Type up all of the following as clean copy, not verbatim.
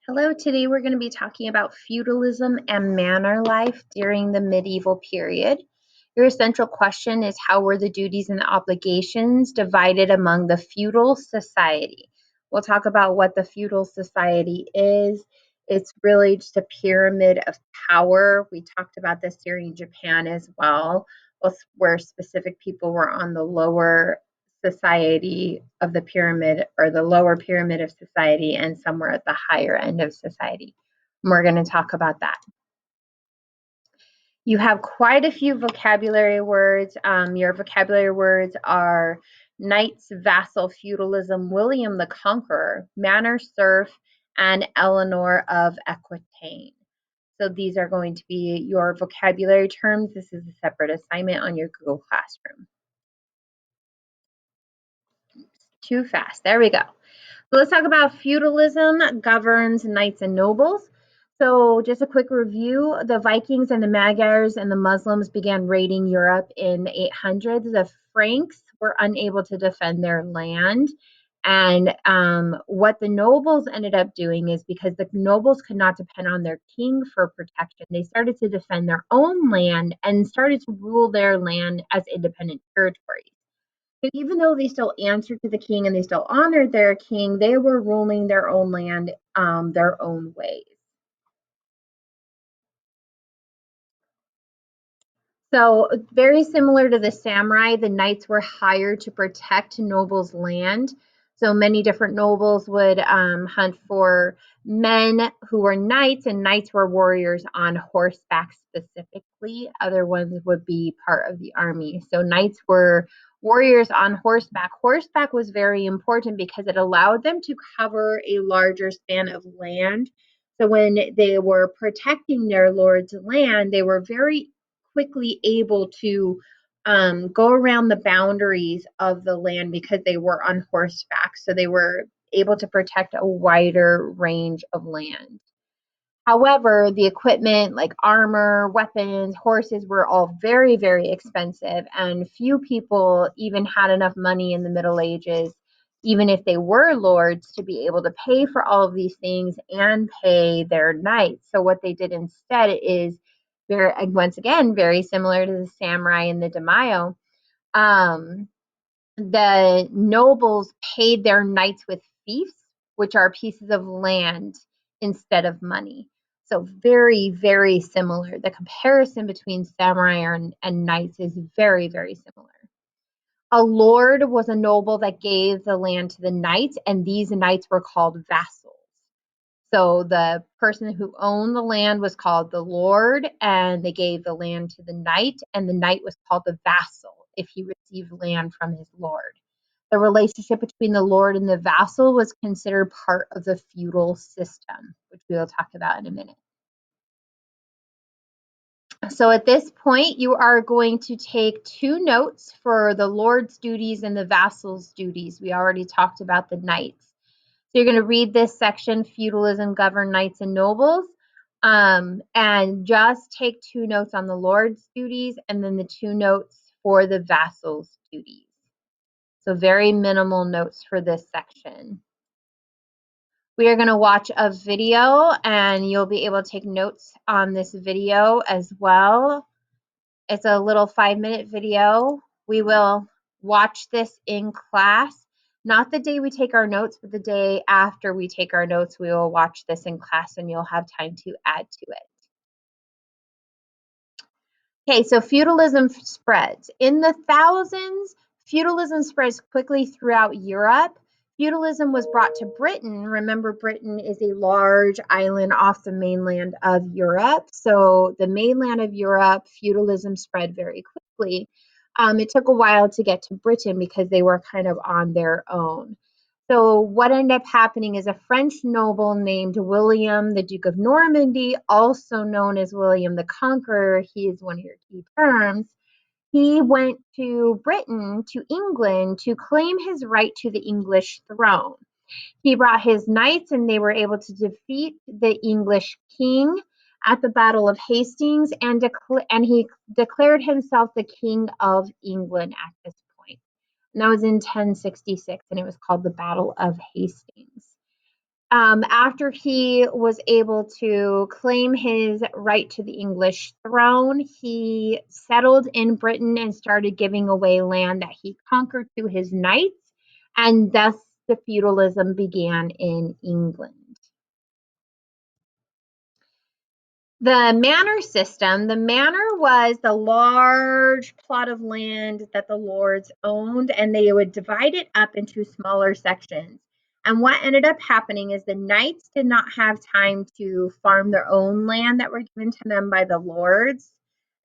Hello, today we're going to be talking about feudalism and manor life during the medieval period. Your essential question is, how were the duties and obligations divided among the feudal society? We'll talk about what the feudal society is. It's really just a pyramid of power. We talked about this during Japan as well, where specific people were on the lower society of the pyramid, or the lower pyramid of society, and somewhere at the higher end of society. And we're going to talk about that. You have quite a few vocabulary words. Your vocabulary words are knights, vassal, feudalism, William the Conqueror, manor, serf, and Eleanor of Aquitaine. So these are going to be your vocabulary terms. This is a separate assignment on your Google Classroom. Too fast. There we go. So let's talk about feudalism governs knights and nobles. So just a quick review, the Vikings and the Magyars and the Muslims began raiding Europe in the 800s. The Franks were unable to defend their land. And what the nobles ended up doing is, because the nobles could not depend on their king for protection, they started to defend their own land and started to rule their land as independent territories. But even though they still answered to the king and they still honored their king, they were ruling their own land their own ways. So very similar to the samurai, the knights were hired to protect nobles' land. So many different nobles would hunt for men who were knights, and knights were warriors on horseback specifically. Other ones would be part of the army. So knights were warriors on horseback. Horseback was very important because it allowed them to cover a larger span of land. So when they were protecting their lord's land, they were very quickly able to go around the boundaries of the land because they were on horseback. So they were able to protect a wider range of land. However, the equipment like armor, weapons, horses were all very, very expensive, and few people even had enough money in the Middle Ages, even if they were lords, to be able to pay for all of these things and pay their knights. So what they did instead is, very, once again, very similar to the samurai and the daimyo. The nobles paid their knights with fiefs, which are pieces of land, instead of money. So very, very similar. The comparison between samurai and knights is very, very similar. A lord was a noble that gave the land to the knights, and these knights were called vassals. So the person who owned the land was called the lord, and they gave the land to the knight, and the knight was called the vassal if he received land from his lord. The relationship between the lord and the vassal was considered part of the feudal system, which we will talk about in a minute. So at this point, you are going to take 2 notes for the lord's duties and the vassal's duties. We already talked about the knights. So you're going to read this section, Feudalism Governed Knights and Nobles, and just take 2 notes on the lord's duties and then the 2 notes for the vassal's duties. So very minimal notes for this section. We are going to watch a video, and you'll be able to take notes on this video as well. It's a little 5-minute video. We will watch this in class. Not the day we take our notes, but the day after we take our notes, we will watch this in class, and you'll have time to add to it. Okay, so feudalism spreads. In the thousands, feudalism spreads quickly throughout Europe. Feudalism was brought to Britain. Remember, Britain is a large island off the mainland of Europe. So the mainland of Europe, feudalism spread very quickly. It took a while to get to Britain because they were kind of on their own. So what ended up happening is a French noble named William, the Duke of Normandy, also known as William the Conqueror, he is one of your key terms. He went to Britain, to England, to claim his right to the English throne. He brought his knights, and they were able to defeat the English king at the Battle of Hastings, and he declared himself the King of England at this point. And that was in 1066, and it was called the Battle of Hastings. After he was able to claim his right to the English throne, he settled in Britain and started giving away land that he conquered to his knights, and thus the feudalism began in England. The manor system, the manor was the large plot of land that the lords owned, and they would divide it up into smaller sections. And what ended up happening is the knights did not have time to farm their own land that were given to them by the lords.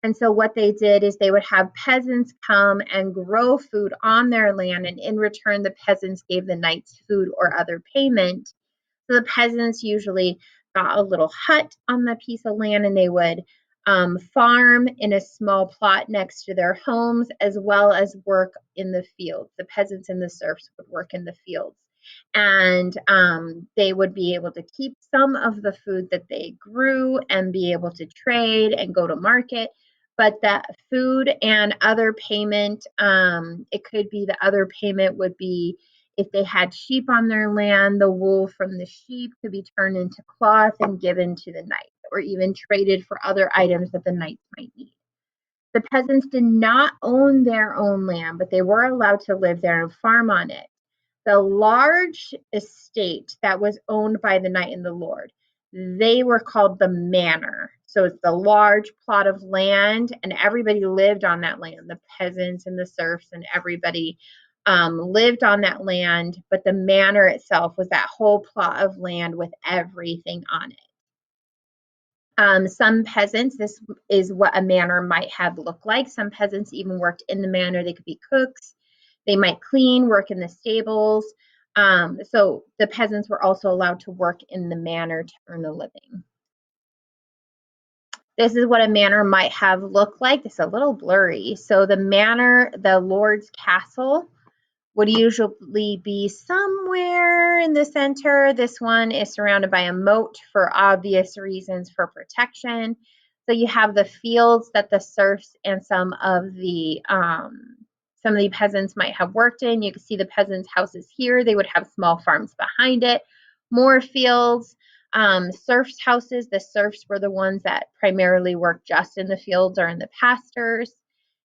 And so what they did is they would have peasants come and grow food on their land, and in return, the peasants gave the knights food or other payment. So the peasants usually got a little hut on the piece of land, and they would farm in a small plot next to their homes, as well as work in the fields. The peasants and the serfs would work in the fields. And they would be able to keep some of the food that they grew and be able to trade and go to market. But that food and other payment, it could be the other payment would be if they had sheep on their land, the wool from the sheep could be turned into cloth and given to the knights, or even traded for other items that the knights might need. The peasants did not own their own land, but they were allowed to live there and farm on it. The large estate that was owned by the knight and the lord, they were called the manor. So it's the large plot of land, and everybody lived on that land. The peasants and the serfs and everybody lived on that land, but the manor itself was that whole plot of land with everything on it. Some peasants, this is what a manor might have looked like. Some peasants even worked in the manor. They could be cooks. They might clean, work in the stables. So the peasants were also allowed to work in the manor to earn a living. This is what a manor might have looked like. It's a little blurry. So the manor, the lord's castle, would usually be somewhere in the center. This one is surrounded by a moat for obvious reasons for protection. So you have the fields that the serfs and some of the peasants might have worked in. You can see the peasants' houses here. They would have small farms behind it, more fields. Serfs' houses, the serfs were the ones that primarily worked just in the fields or in the pastures.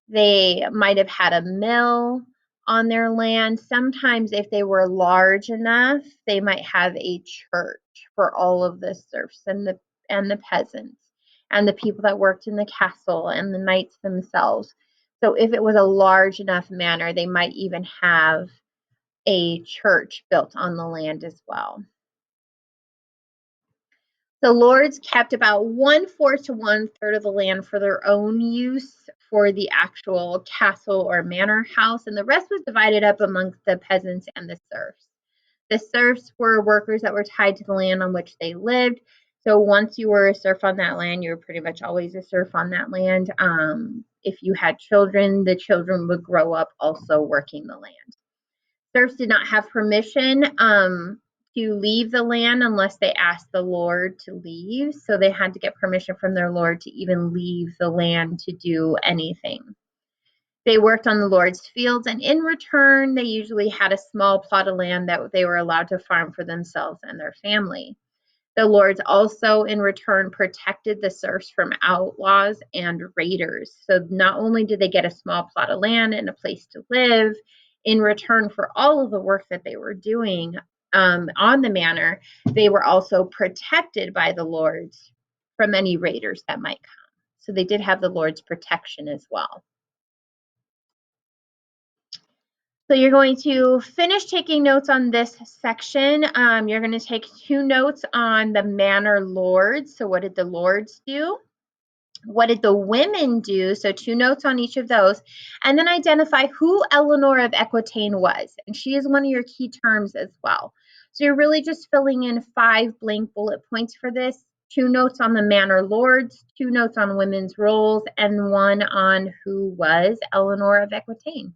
They might have had a mill on their land. Sometimes, if they were large enough, they might have a church for all of the serfs and the peasants and the people that worked in the castle and the knights themselves. So if it was a large enough manor, they might even have a church built on the land as well. The lords kept about 1/4 to 1/3 of the land for their own use for the actual castle or manor house, and the rest was divided up amongst the peasants and the serfs. The serfs were workers that were tied to the land on which they lived. So once you were a serf on that land, you were pretty much always a serf on that land. If you had children, the children would grow up also working the land. Serfs did not have permission to leave the land unless they asked the lord to leave. So they had to get permission from their lord to even leave the land to do anything. They worked on the lord's fields, and in return, they usually had a small plot of land that they were allowed to farm for themselves and their family. The lords also, in return, protected the serfs from outlaws and raiders. So not only did they get a small plot of land and a place to live in return for all of the work that they were doing on the manor, they were also protected by the lords from any raiders that might come. So they did have the lord's protection as well. So you're going to finish taking notes on this section. You're going to take 2 notes on the manor lords. So what did the lords do? What did the women do? So 2 notes on each of those. And then identify who Eleanor of Aquitaine was. And she is one of your key terms as well. So you're really just filling in 5 blank bullet points for this. 2 notes on the manor lords, 2 notes on women's roles, and 1 on who was Eleanor of Aquitaine.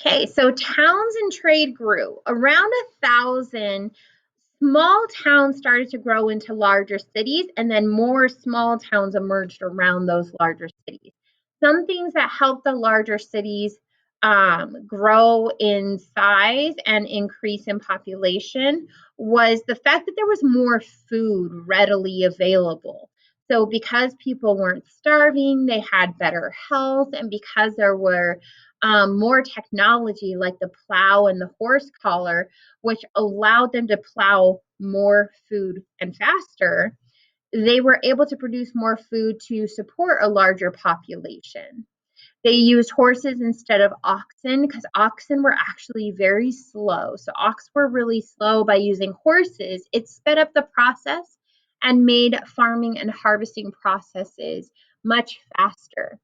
Okay, so towns and trade grew. Around 1,000 small towns started to grow into larger cities, and then more small towns emerged around those larger cities. Some things that helped the larger cities grow in size and increase in population was the fact that there was more food readily available. So because people weren't starving, they had better health, and because there were more technology like the plow and the horse collar, which allowed them to plow more food and faster, they were able to produce more food to support a larger population. They used horses instead of oxen because oxen were actually very slow. So ox were really slow. By using horses, it sped up the process and made farming and harvesting processes much faster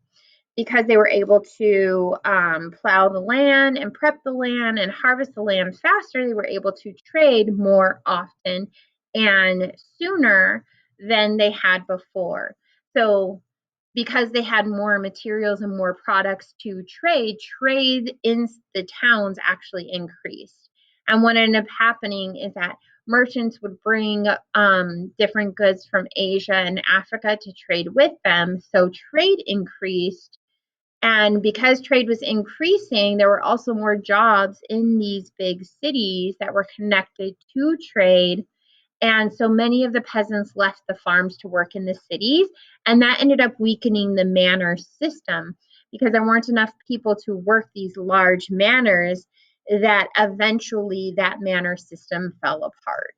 because they were able to plow the land and prep the land and harvest the land faster. They were able to trade more often and sooner than they had before. So because they had more materials and more products to trade in the towns actually increased. And what ended up happening is that merchants would bring different goods from Asia and Africa to trade with them. So trade increased. And because trade was increasing, there were also more jobs in these big cities that were connected to trade. And so many of the peasants left the farms to work in the cities, and that ended up weakening the manor system because there weren't enough people to work these large manors that eventually that manor system fell apart.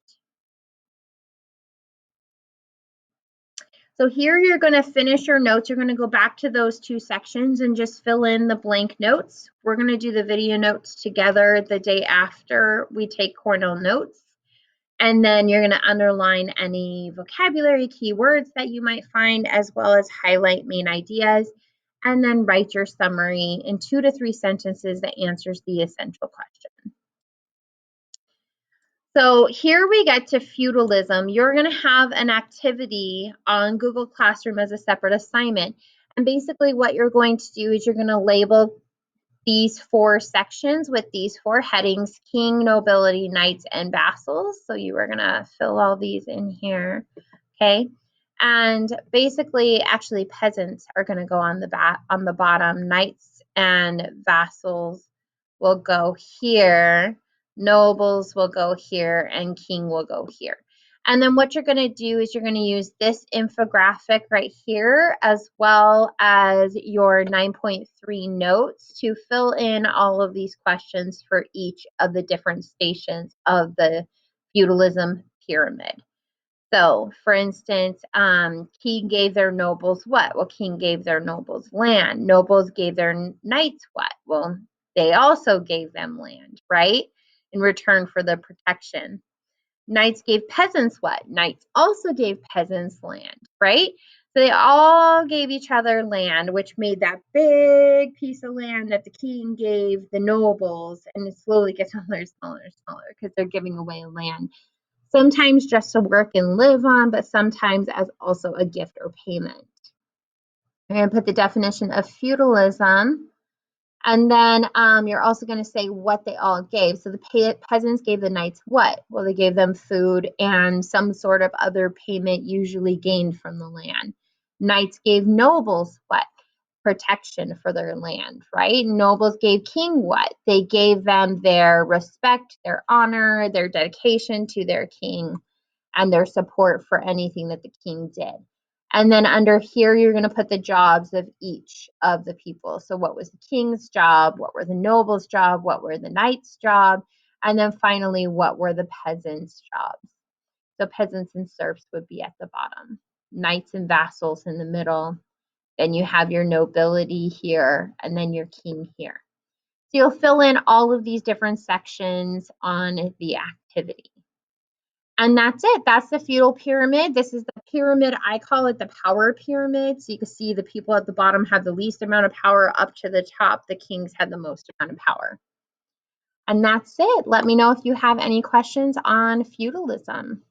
So here you're going to finish your notes. You're going to go back to those two sections and just fill in the blank notes. We're going to do the video notes together the day after we take Cornell notes. And then you're going to underline any vocabulary keywords that you might find, as well as highlight main ideas, and then write your summary in 2 to 3 sentences that answers the essential question. So here we get to feudalism. You're going to have an activity on Google Classroom as a separate assignment. And basically what you're going to do is you're going to label these 4 sections with these 4 headings: king, nobility, knights, and vassals. So you are going to fill all these in here, okay? And basically, actually, peasants are going to go on the bottom. Knights and vassals will go here. Nobles will go here, and king will go here. And then what you're going to do is you're going to use this infographic right here, as well as your 9.3 notes, to fill in all of these questions for each of the different stations of the feudalism pyramid. So, for instance, king gave their nobles what? Well, king gave their nobles land. Nobles gave their knights what? Well, they also gave them land, right? In return for the protection. Knights gave peasants what? Knights also gave peasants land, right? So they all gave each other land, which made that big piece of land that the king gave the nobles, and it slowly gets smaller and smaller and smaller because they're giving away land. Sometimes just to work and live on, but sometimes as also a gift or payment. I'm going to put the definition of feudalism. And then you're also going to say what they all gave. So the peasants gave the knights what? Well, they gave them food and some sort of other payment usually gained from the land. Knights gave nobles what? Protection for their land, right? Nobles gave king what? They gave them their respect, their honor, their dedication to their king, and their support for anything that the king did. And then under here, you're going to put the jobs of each of the people. So what was the king's job? What were the nobles' job? What were the knights' job? And then finally, what were the peasants' jobs? So peasants and serfs would be at the bottom. Knights and vassals in the middle. Then you have your nobility here, and then your king here. So you'll fill in all of these different sections on the activity. And that's it. That's the feudal pyramid. This is the pyramid. I call it the power pyramid. So you can see the people at the bottom have the least amount of power, up to the top, the kings had the most amount of power. And that's it. Let me know if you have any questions on feudalism.